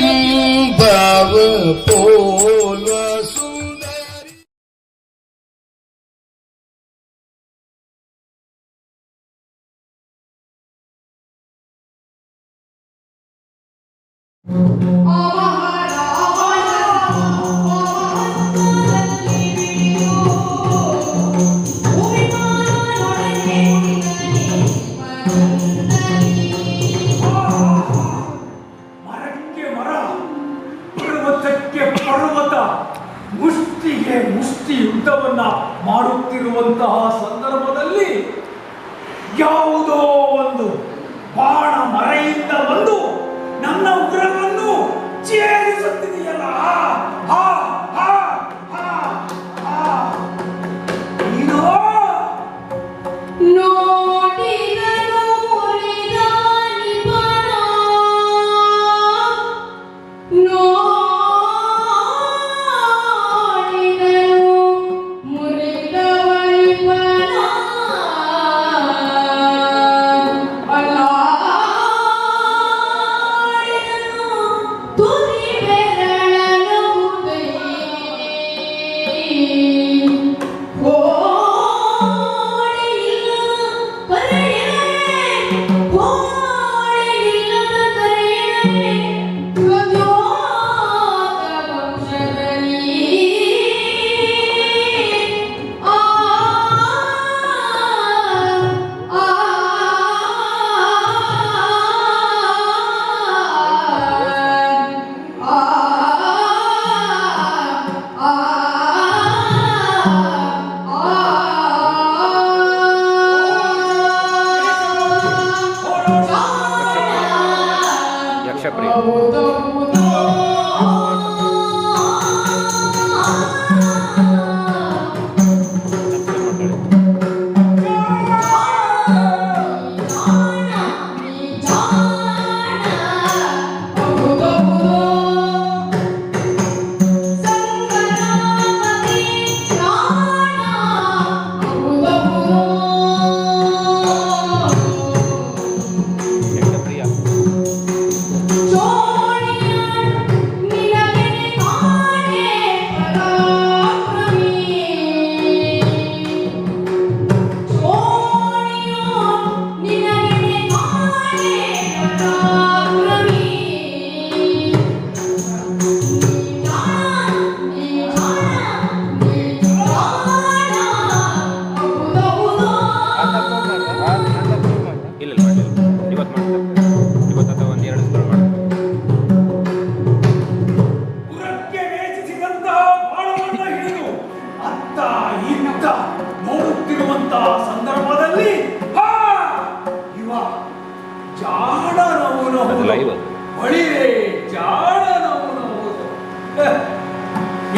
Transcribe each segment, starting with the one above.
चंद्रबिंबाव पोल सुंदरी ಮುಷ್ಟಿ ಯುದ್ಧವನ್ನ ಮಾಡುತ್ತಿರುವಂತಹ ಸಂದರ್ಭದಲ್ಲಿ ಯಾವುದೋ ಒಂದು ಬಾಣ ಮರೆಯಿಂದ ಬಂದು ನನ್ನ ಉಗ್ರವನ್ನು ಛೇದಿಸುತ್ತಿದೆಯಲ್ಲ.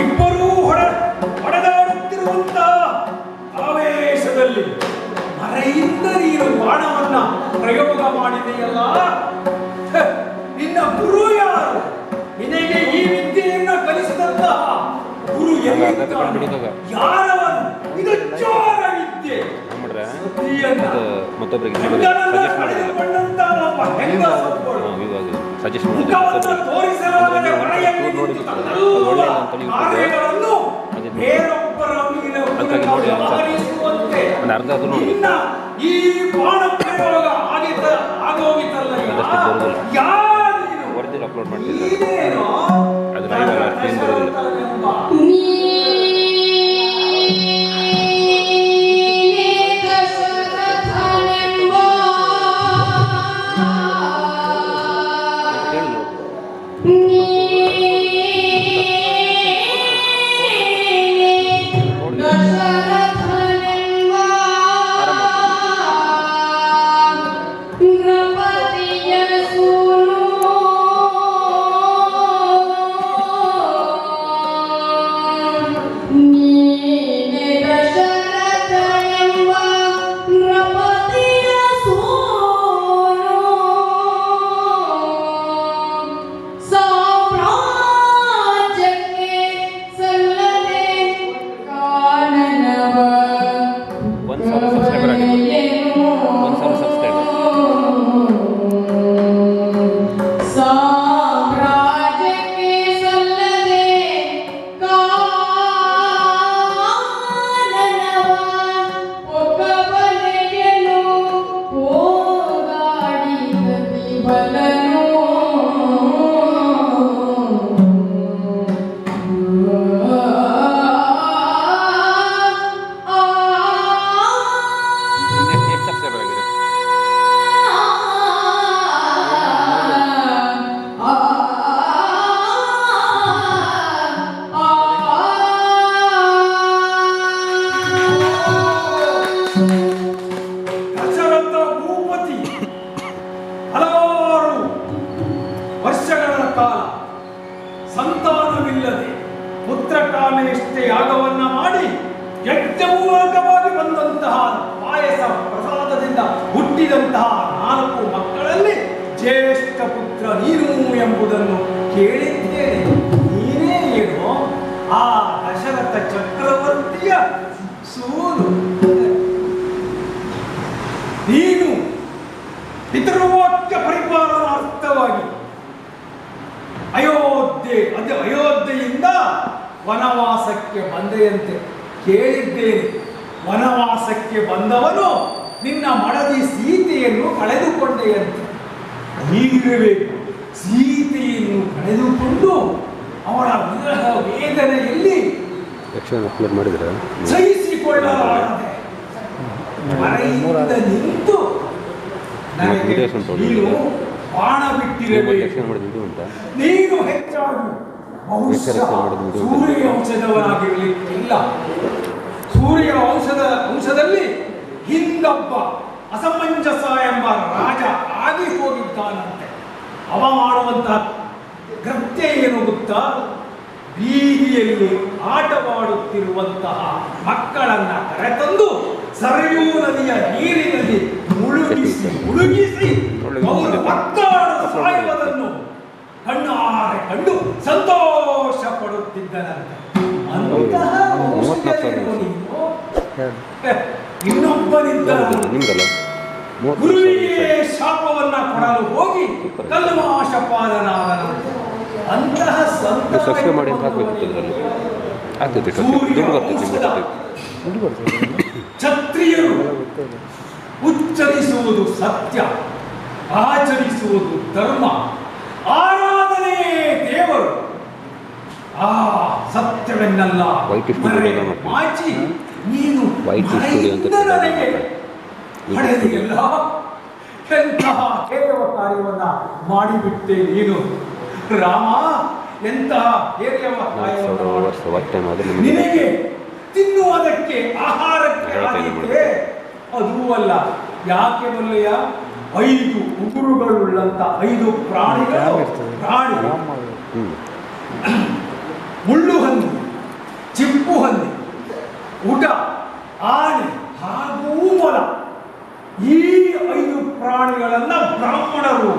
ಇಬ್ಬರೂ ಹೊಡೆದಾಡುತ್ತಿರುವಂತಹ ಆವೇಶದಲ್ಲಿ ಮರೆಯಿಂದ ನೀನು ಬಾಣವನ್ನ ಪ್ರಯೋಗ ಮಾಡಿದೆಯಲ್ಲ. ನಿನ್ನ ಗುರು ಯಾರು? ನಿನಗೆ ಈ ವಿದ್ಯೆಯನ್ನ ಕಲಿಸಿದಂತಹ ಗುರು ಯಾರವನು? ಇದು ಚೋರ ವಿದ್ಯೆ. ಈ ಬಾಣ ಪ್ರಯೋಗ ಆಗೋಗಿತ್ತಲ್ಲ, ಒರಿಜಿನಲ್ ಅಪ್ಲೋಡ್ ಮಾಡ್ತಿದ್ದಾರೆ ಅದು ಲೈವ್ ಅಲ್ಲ, ಸ್ಕ್ರೀನ್ ಬರೋದಿಲ್ಲ. ಸಬ್ಸ್ಕ್ರೈಬರ್ ಆಗಿರ್ಬೋದು, 1,000 ಸಬ್ಸ್ಕ್ರೈಬರ್. ದಶರಥ ಭೂಪತಿ ಹಲವಾರು ವರ್ಷಗಳ ಕಾಲ ಸಂತಾನವಿಲ್ಲದೆ ಪುತ್ರ ಕಾಮೇಷ್ಟೇ ಯಾಗವನ್ನ ಮಾಡಿ ಯಜ್ಞಮೂಲಕವಾಗಿ ಬಂದಂತಹ ಪಾಯಸ ಪ್ರಸಾದದಿಂದ ಹುಟ್ಟಿದಂತಹ 4 ಮಕ್ಕಳಲ್ಲಿ ಜ್ಯೇಷ್ಠ ಪುತ್ರ ನೀನು ಎಂಬುದನ್ನು ಕೇಳಿದ್ದೇನೆ. ನೀನೇ ಏನು ಆ ದಶರಥ ಚಕ್ರವರ್ತಿಯ ಸೂನು. ನೀನು ಪಿತೃವಾಕ್ಯ ಪರಿಪಾಲನಾರ್ಥವಾಗಿ ಅಯೋಧ್ಯೆಯಿಂದ ವನವಾಸಕ್ಕೆ ಬಂದೆಯಂತೆ ಕೇಳಿದ್ದೇನೆ. ವನವಾಸಕ್ಕೆ ಬಂದವನು ನಿನ್ನ ಮಡದಿ ಸೀತೆಯನ್ನು ಕಳೆದುಕೊಂಡೆಯಂತೆ. ಹೀಗಿರಬೇಕು, ಸೀತೆಯನ್ನು ಕಳೆದುಕೊಂಡು ಅವಳ ವಿರಹ ವೇದನೆಯಲ್ಲಿ ಸಹಿಸಿಕೊಳ್ಳಲಾರದೆ ಮರೆಯಿಂದ ನಿಂತು ನನಗೆ ನೀನು ಬಾಣ ಬಿಟ್ಟಿರಬೇಕು. ನೀನು ಹೆಚ್ಚಾಗಿ ಸೂರ್ಯ ವಂಶದವನಾಗಿರಲಿಕ್ಕಿಲ್ಲ. ಸೂರ್ಯ ವಂಶದಲ್ಲಿ ಹಿಂದೊಬ್ಬ ಅಸಮಂಜಸ ಎಂಬ ರಾಜ ಆಗಿ ಹೋಗಿದ್ದಾನಂತೆ. ಅವ ಮಾಡುವಂತಹ ಕೃತ್ಯ ಏನು ಗೊತ್ತಾ? ಬೀದಿಯಲ್ಲಿ ಆಟವಾಡುತ್ತಿರುವಂತಹ ಮಕ್ಕಳನ್ನ ಕರೆತಂದು ಸರಯೂ ನದಿಯ ನೀರಿನಲ್ಲಿ ಮುಳುಗಿಸಿ ಅವರು ಒತ್ತಾಡದ ಸಾಯುವುದನ್ನು ಕಣ್ಣಾರೆ ಕಂಡು ಸಂತೋಷ ಪಡುತ್ತಿದ್ದನಂತೆ. ಅಂತಹ ಇನ್ನೊಬ್ಬನಿದ್ದ ಗುರುವಿಗೆ ಶಾಪವನ್ನ ಕೊಡಲು ಹೋಗಿ ಕಲ್ಮಾಶಪಾದನಾದನಂತೆ. ಅಂತಹ ಕ್ಷತ್ರಿಯರು ಉಚ್ಚರಿಸುವುದು ಸತ್ಯ, ಆಚರಿಸುವುದು ಧರ್ಮ, ಆರಾಧನೆಯೇ ದೇವರು. ಆ ಸತ್ಯವೆನ್ನಲ್ಲ ಮಾಚಿ ನೀನು ನನಗೆ ಪಡೆದಿಲ್ಲ. ಎಂತಹ ಕೇವಲ ಕಾರ್ಯವನ್ನ ಮಾಡಿಬಿಟ್ಟೆ ನೀನು ರಾಮ. ಎಂತಹ ನಿನಗೆ ತಿನ್ನುವುದಕ್ಕೆ ಆಹಾರಕ್ಕೆ ಆಗಿದೆ. ಅದೂ ಅಲ್ಲ, ಯಾಕೆ ಬಲ್ಲೆಯ 5 ಉಗುರುಗಳುಳ್ಳಂತ 5 ಪ್ರಾಣಿಗಳು ಮುಳ್ಳು ಹಂದಿ, ಚಿಪ್ಪು ಹಂದಿ, ಉಟ, ಆನೆ ಹಾಗೂ ಮೊಲ, ಈ 5 ಪ್ರಾಣಿಗಳನ್ನ ಬ್ರಾಹ್ಮಣರು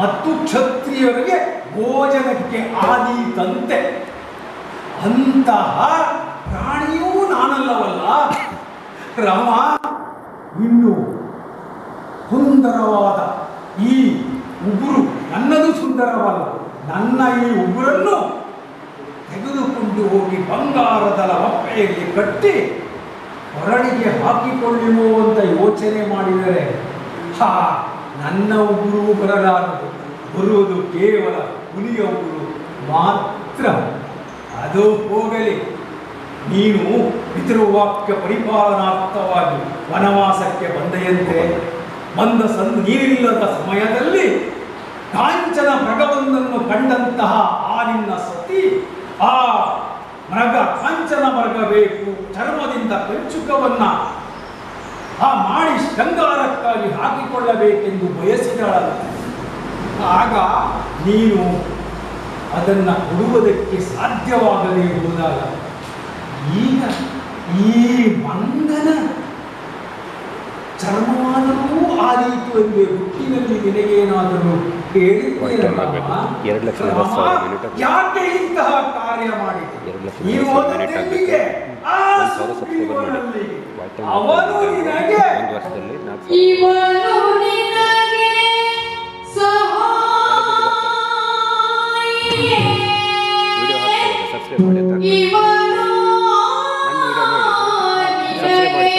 ಮತ್ತು ಕ್ಷತ್ರಿಯರಿಗೆ ಭೋಜನಕ್ಕೆ ಆದೀತಂತೆ. ಅಂತಹ ಪ್ರಾಣಿಯೂ ನಾನಲ್ಲವಲ್ಲ ರಾಮ. ಇನ್ನು ಸುಂದರವಾದ ಈ ಉಗುರು ನನ್ನದು ಸುಂದರವಲ್ಲ. ನನ್ನ ಈ ಉಗುರನ್ನು ತೆಗೆದುಕೊಂಡು ಹೋಗಿ ಬಂಗಾರದ ಒಪ್ಪೆಯಲ್ಲಿ ಕಟ್ಟಿ ಹೊರಡಿಗೆ ಹಾಕಿಕೊಳ್ಳುವಂತ ಯೋಚನೆ ಮಾಡಿದರೆ ನನ್ನ ಉಗುರು ಬರಲಾರದು. ಬರುವುದು ಕೇವಲ ಹುಲಿಯ ಉಗುರು ಮಾತ್ರ. ಅದು ಹೋಗಲಿ. ನೀನು ಪಿತೃವಾಕ್ಯ ಪರಿಪಾಲನಾರ್ಥವಾಗಿ ವನವಾಸಕ್ಕೆ ಬಂದೆಯಂತೆ. ನೀರಿಲ್ಲದ ಸಮಯದಲ್ಲಿ ಕಾಂಚನ ಮೃಗವೊಂದನ್ನು ಕಂಡಂತಹ ಆ ನಿನ್ನ ಸತಿ ಆ ಮೃಗ ಕಾಂಚನ ಮೃಗ ಬೇಕು, ಚರ್ಮದಿಂದ ಕಂಚುಕವನ್ನ ಮಾಡಿ ಶೃಂಗಾರಕ್ಕಾಗಿ ಹಾಕಿಕೊಳ್ಳಬೇಕೆಂದು ಬಯಸಿದಳಂತೆ. ಆಗ ನೀನು ಅದನ್ನು ಕೊಡುವುದಕ್ಕೆ ಸಾಧ್ಯವಾಗದೇ ಹೋದಾಗ ಈಗ ಈ ಮಂಗನ ಚರ್ಮವಾದರೂ ಆದೀತು ಎಂದೇ ಹುಟ್ಟಿನಲ್ಲಿ ನಿನಗೇನಾದರೂ ಯಾಕೆ ಇಂತಹ ಕಾರ್ಯ ಮಾಡಿದೆ? ನೀವು ಅವನು ನಿನಗೆ ಇವನು ನಿನಗೆ ವಿಡಿಯೋ ಹಾಕ್ತಾರೆ ಸಬ್ಸ್ಕ್ರೈಬ್ ಮಾಡಿ ಅಂತ ಇವನು ನನ್ನ ವಿಡಿಯೋ ನೋಡಿ ಸಬ್ಸ್ಕ್ರೈಬ್ ಮಾಡಿ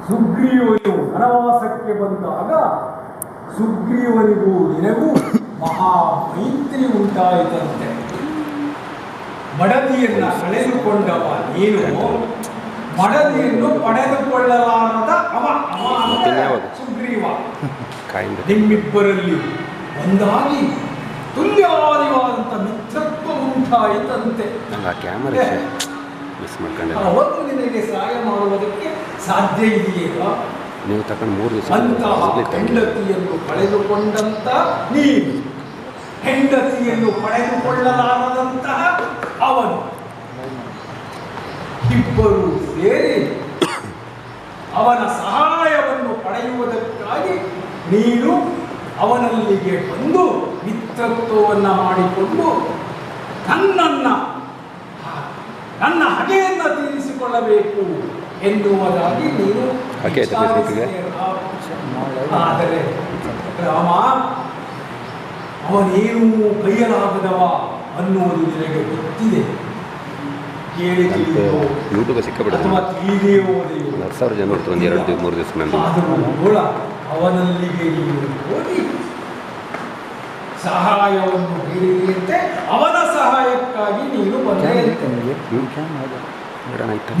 ಸುಗ್ರೀವನು ವನವಾಸಕ್ಕೆ ಬಂದಾಗ ಸುಗ್ರೀವನಿಗೂ ನಿನಗೂ ಮಹಾ ಮೈತ್ರಿ ಉಂಟಾಯಿತಂತೆ. ಮಡದಿಯನ್ನ ಕಳೆದುಕೊಂಡವ ನೀನು, ಮಡದಿಯನ್ನು ಪಡೆದುಕೊಳ್ಳಲಾರದ ಅವ ಅಂದರೆ ಸುಗ್ರೀವ. ನಿಮ್ಮಿಬ್ಬರಲ್ಲಿ ಒಂದಾಗಿ ತುಲ್ಯವಾದಿವಾದಂಥ ಮಿತ್ರತ್ವ ಉಂಟಾಯಿತಂತೆ. ಅವತ್ತು ನಿನಗೆ ಸಹಾಯ ಮಾಡುವುದಕ್ಕೆ ಸಾಧ್ಯ ಇದೆಯೇವಾ? ನೀವು ತಗೊಂಡು 3 ದಿವಸ ಅಂತಹ ಹೆಂಡತಿಯನ್ನು ಕಳೆದುಕೊಂಡಂತ ನೀನು, ಹೆಂಡತಿಯನ್ನು ಪಡೆದುಕೊಳ್ಳಲಾರದಂತಹ ಅವನು, ಇಬ್ಬರು ಸೇರಿ ಅವನ ಸಹಾಯವನ್ನು ಪಡೆಯುವುದಕ್ಕಾಗಿ ನೀನು ಅವನಲ್ಲಿಗೆ ಬಂದು ಮಿತ್ರತ್ವವನ್ನು ಮಾಡಿಕೊಂಡು ನನ್ನ ಹಗೆಯನ್ನು ತೀರಿಸಿಕೊಳ್ಳಬೇಕು ಎನ್ನುವುದಾಗಿ ನೀನು ಆದರೆ ರಾಮ ಅವನೇನೂ ಕೈಯಲಾಗದವ ಅನ್ನುವುದು ನಿನಗೆ ಗೊತ್ತಿದೆ. ಕೇಳಿ ಅಥವಾ ತಿಳಿದೆಯೋ 10,000 ಜನ 2-3 ದಿವಸ ಆದರೂ ಅವನಲ್ಲಿಗೆ ನೀನು ಹೋಗಿ ಸಹಾಯವನ್ನು ಹೇಳಿದಂತೆ ಅವನ ಸಹಾಯಕ್ಕಾಗಿ ನೀನು ಬಂದೆ.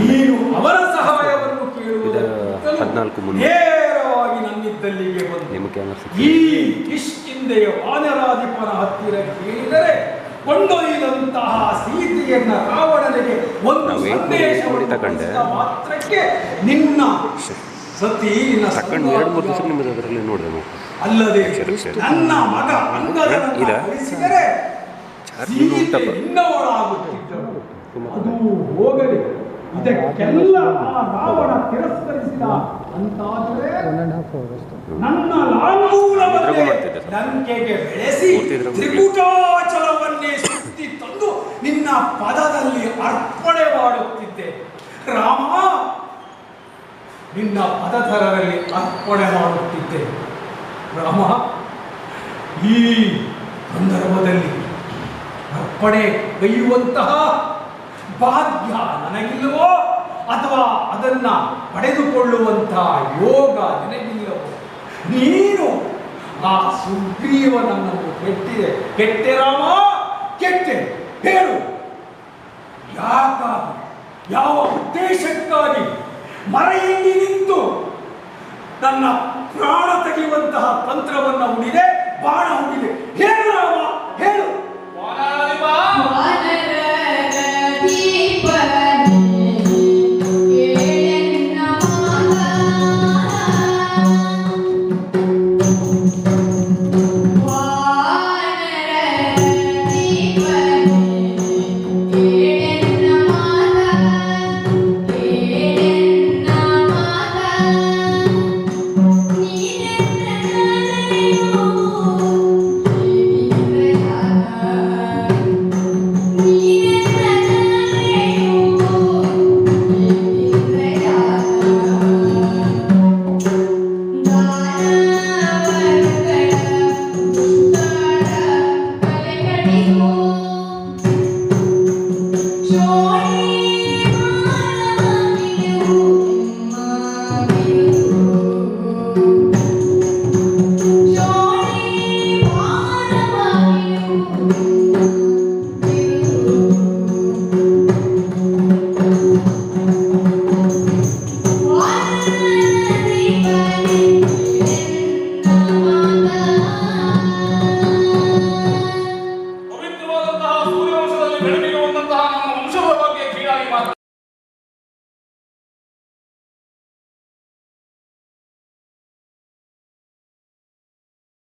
ನೀನು ಅವನ ಸಹಾಯವನ್ನು ಕೇಳುವುದಕ್ಕಿಂತಲೂ ನೇರವಾಗಿ ನನ್ನಿದ್ದಲ್ಲಿಗೆ ಬಂದು ಈ ಕಿಷ್ಕಿಂಧೆಯ ವಾನರಾಧಿಪನ ಹತ್ತಿರ ಕೇಳಿದರೆ ಕೊಂಡೊಯ್ದಂತಹ ಸೀತೆಯನ್ನ ರಾವಣನಿಗೆ ಒಂದು ಸಂದೇಶವನ್ನು ಮಾತ್ರಕ್ಕೆ ನಿನ್ನ ಸತಿ ಅಲ್ಲದೆ ನನ್ನ ಮಗ ಅಂಗದನ್ನು ಕಳಿಸಿದರೆ ಸೀತೆ ನಿನ್ನವಳಾಗುತ್ತಿದ್ದಳು. ಅದು ಹೋಗಲಿ, ಇದಕ್ಕೆಲ್ಲ ಆ ರಾವಣ ತಿರಸ್ಕರಿಸಿದ ಅಂತಾದರೆ ನನ್ನ ಲಾಂಗೂಲವನ್ನೇ ಲಂಕೆಗೆ ಬೆಳೆಸಿ ತ್ರಿಕುಟಾಚಲವನ್ನೇ ಸುತ್ತಿ ತಂದು ನಿನ್ನ ಪದದಲ್ಲಿ ಅರ್ಪಣೆ ಮಾಡುತ್ತಿದ್ದೆ. ರಾಮ, ನಿನ್ನ ಪದಧರರಲ್ಲಿ ಅರ್ಪಣೆ ಮಾಡುತ್ತಿದ್ದೆ. ರಾಮ, ಈ ಸಂದರ್ಭದಲ್ಲಿ ಅರ್ಪಣೆ ಕೈಯುವಂತಹ ಭಾಗ್ಯ ನನಗಿಲ್ಲವೋ ಅಥವಾ ಅದನ್ನ ಪಡೆದುಕೊಳ್ಳುವಂತಹ ಯೋಗ ನಿನಗಿಲ್ಲವೋ? ನೀನು ಆ ಸುಗ್ರೀವನನ್ನು ಕೆಟ್ಟೆ ರಾಮ, ಕೆಟ್ಟೆ. ಹೇಳು, ಯಾಕಾಗಿ, ಯಾವ ಉದ್ದೇಶಕ್ಕಾಗಿ ಮರೆಯಲ್ಲಿ ನಿಂತು ನನ್ನ ಪ್ರಾಣ ತೆಗೆಯುವಂತಹ ತಂತ್ರವನ್ನು ಹೂಡಿದೆ, ಬಾಣ ಹೂಡಿದೆ? ಹೇಳು